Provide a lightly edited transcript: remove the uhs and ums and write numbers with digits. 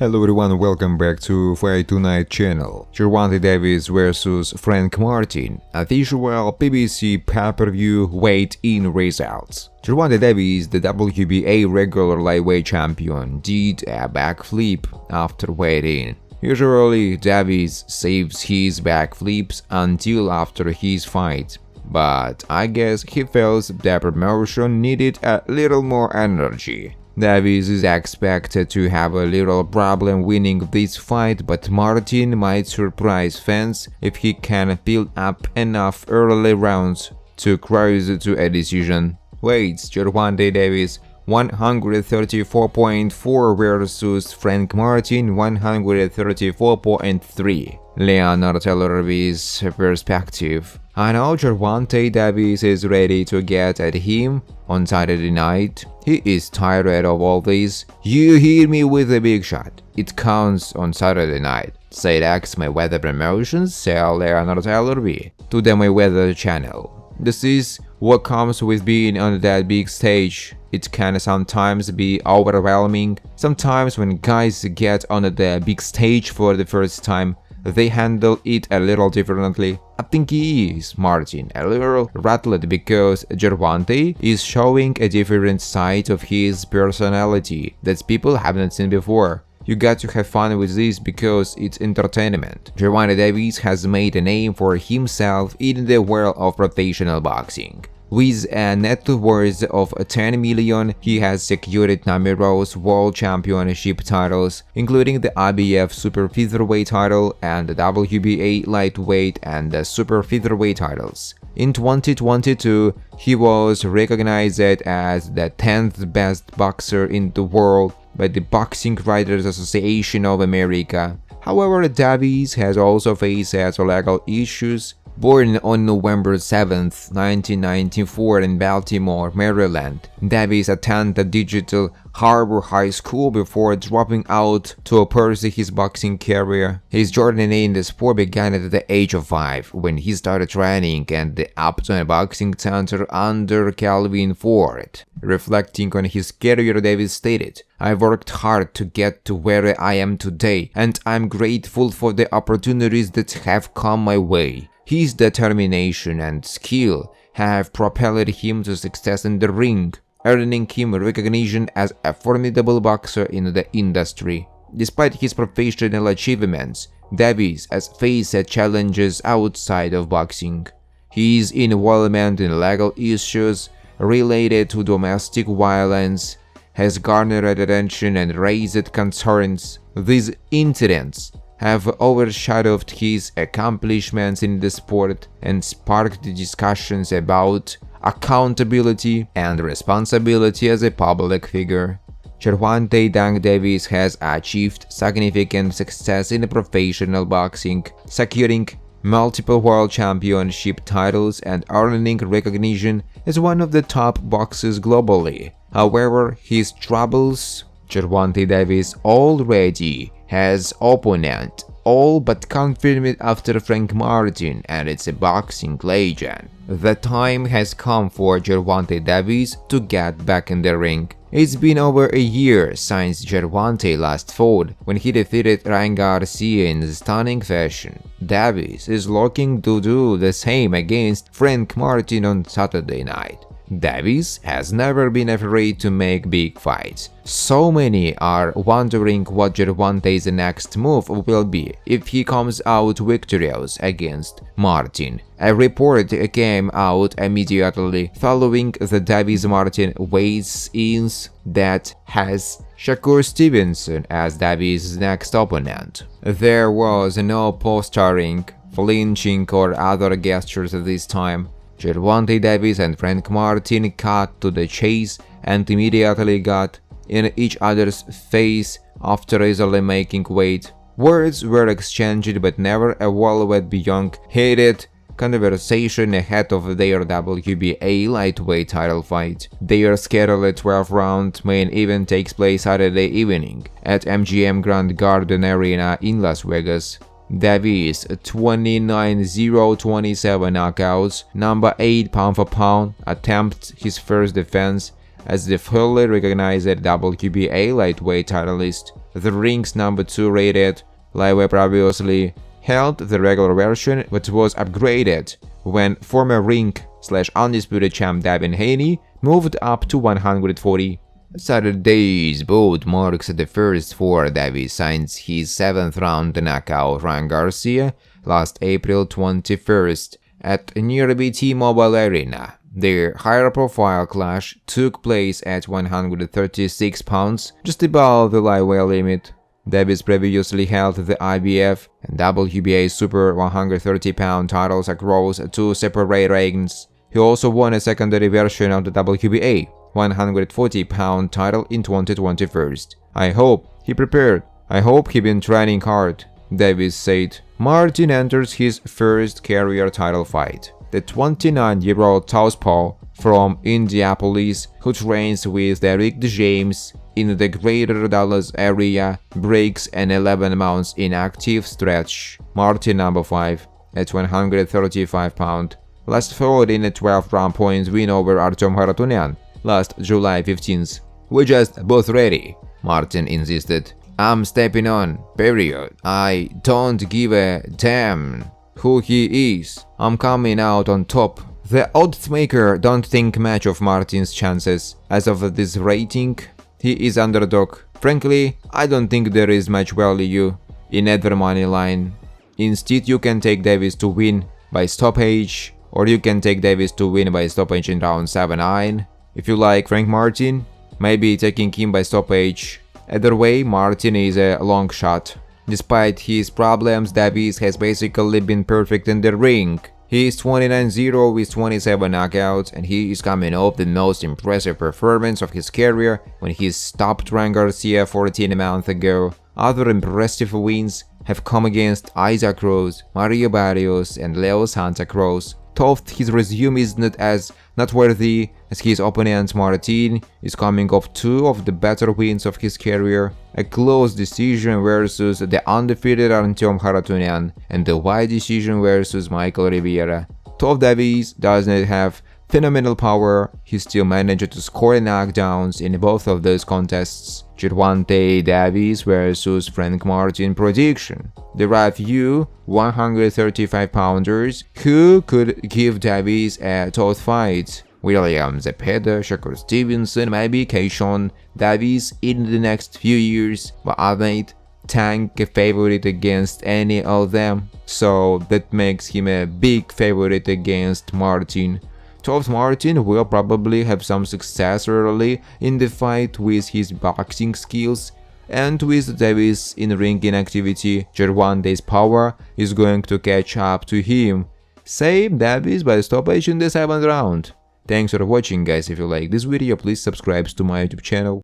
Hello everyone, welcome back to Fight Tonight channel. Gervonta Davis vs Frank Martin, official BBC pay-per-view weigh-in results. Gervonta Davis, the WBA regular lightweight champion, did a backflip after weigh-in. Usually, Davis saves his backflips until after his fight, but I guess he felt the promotion needed a little more energy. Davis is expected to have a little problem winning this fight, but Martin might surprise fans if he can build up enough early rounds to cruise to a decision. Weights: Gervonta Davis 134.4 versus Frank Martin 134.3. Leonard Taylor's perspective. I know Gervonta Davis is ready to get at him on Saturday night. He is tired of all this. You hear me with a big shot. It counts on Saturday night, said ex-Mayweather Promotions sell Leonard Taylor to the Mayweather channel. This is what comes with being on that big stage. It can sometimes be overwhelming. Sometimes when guys get on the big stage for the first time, they handle it a little differently. I think he is, Martin, a little rattled because Gervonta is showing a different side of his personality that people haven't seen before. You got to have fun with this because it's entertainment. Gervonta Davis has made a name for himself in the world of professional boxing. With a net worth of $10 million, he has secured numerous world championship titles, including the IBF Super Featherweight title and the WBA Lightweight and the Super Featherweight titles. In 2022, he was recognized as the 10th best boxer in the world by the Boxing Writers Association of America. However, Davis has also faced legal issues. Born on November 7, 1994 in Baltimore, Maryland, Davis attended Digital Harbor High School before dropping out to pursue his boxing career. His journey in the sport began at the age of 5, when he started training at the Upton Boxing Center under Calvin Ford. Reflecting on his career, Davis stated, "I worked hard to get to where I am today, and I'm grateful for the opportunities that have come my way. His determination and skill have propelled him to success in the ring, earning him recognition as a formidable boxer in the industry. Despite his professional achievements, Davis has faced challenges outside of boxing. His involvement in legal issues related to domestic violence has garnered attention and raised concerns. These incidents have overshadowed his accomplishments in the sport and sparked discussions about accountability and responsibility as a public figure." Gervonta Tank Davis has achieved significant success in professional boxing, securing multiple world championship titles and earning recognition as one of the top boxers globally. However, his troubles. Gervonta Davis already has opponent, all but confirmed after Frank Martin, and it's a boxing legend. The time has come for Gervonta Davis to get back in the ring. It's been over a year since Gervonta last fought, when he defeated Ryan Garcia in stunning fashion. Davis is looking to do the same against Frank Martin on Saturday night. Davis has never been afraid to make big fights. So many are wondering what Gervonta's next move will be if he comes out victorious against Martin. A report came out immediately following the Davis-Martin weigh-ins that has Shakur Stevenson as Davis' next opponent. There was no posturing, flinching or other gestures this time. Gervonta Davis and Frank Martin cut to the chase and immediately got in each other's face after easily making weight. Words were exchanged but never evolved beyond heated conversation ahead of their WBA lightweight title fight. Their scheduled 12-round main event takes place Saturday evening at MGM Grand Garden Arena in Las Vegas. Davis 29-0-27 knockouts, number 8 pound-for-pound, attempts his first defense as the fully recognized WBA lightweight titleist. the ring's number 2 rated lightweight previously held the regular version but was upgraded when former ring/undisputed champ Devin Haney moved up to 140. Saturday's bout marks the first for Davis since his 7th-round knockout Ryan Garcia last April 21st at nearby T-Mobile Arena. Their higher-profile clash took place at 136 pounds, just above the lightweight limit. Davis previously held the IBF and WBA Super 130-pound titles across 2 separate reigns. He also won a secondary version of the WBA 140-pound title in 2021. I hope he prepared. I hope he been training hard, Davis said. Martin enters his first career title fight. The 29-year-old southpaw from Indianapolis, who trains with Derek James in the greater Dallas area, breaks an 11 months inactive stretch. Martin, number 5, at 135 pounds, last fought in a 12-round points win over Artem Haratunian last July 15th. "We're just both ready," Martin insisted. "I'm stepping on, period. I don't give a damn who he is. I'm coming out on top." The oddsmaker don't think much of Martin's chances. As of this rating, he is underdog. Frankly, I don't think there is much value in either money line. Instead, you can take Davis to win by stoppage, or you can take Davis to win by stoppage in round 7-9. If you like Frank Martin, maybe taking him by stoppage. Either way, Martin is a long shot. Despite his problems, Davis has basically been perfect in the ring. He is 29-0 with 27 knockouts, and he is coming off the most impressive performance of his career when he stopped Ryan Garcia 14 months ago. Other impressive wins have come against Isaac Rose, Mario Barrios, and Leo Santa Cruz. Though his resume is not as noteworthy as his opponent Martin is coming off 2 of the better wins of his career, a close decision versus the undefeated Artem Haratunian and the wide decision versus Michael Rivera. Though Davis does not have phenomenal power, he still managed to score knockdowns in both of those contests. Gervonta Davis versus Frank Martin prediction. There are few 135-pounders who could give Davis a tough fight. William Zepeda, Shakur Stevenson, maybe Keishon Davis in the next few years, but I made Tank a favorite against any of them, so that makes him a big favorite against Martin. Though Martin will probably have some success early in the fight with his boxing skills, and with Davis in ring inactivity, Gervonta's power is going to catch up to him. Save Davis by stoppage in the 7th round. Thanks for watching, guys. If you like this video, please subscribe to my YouTube channel.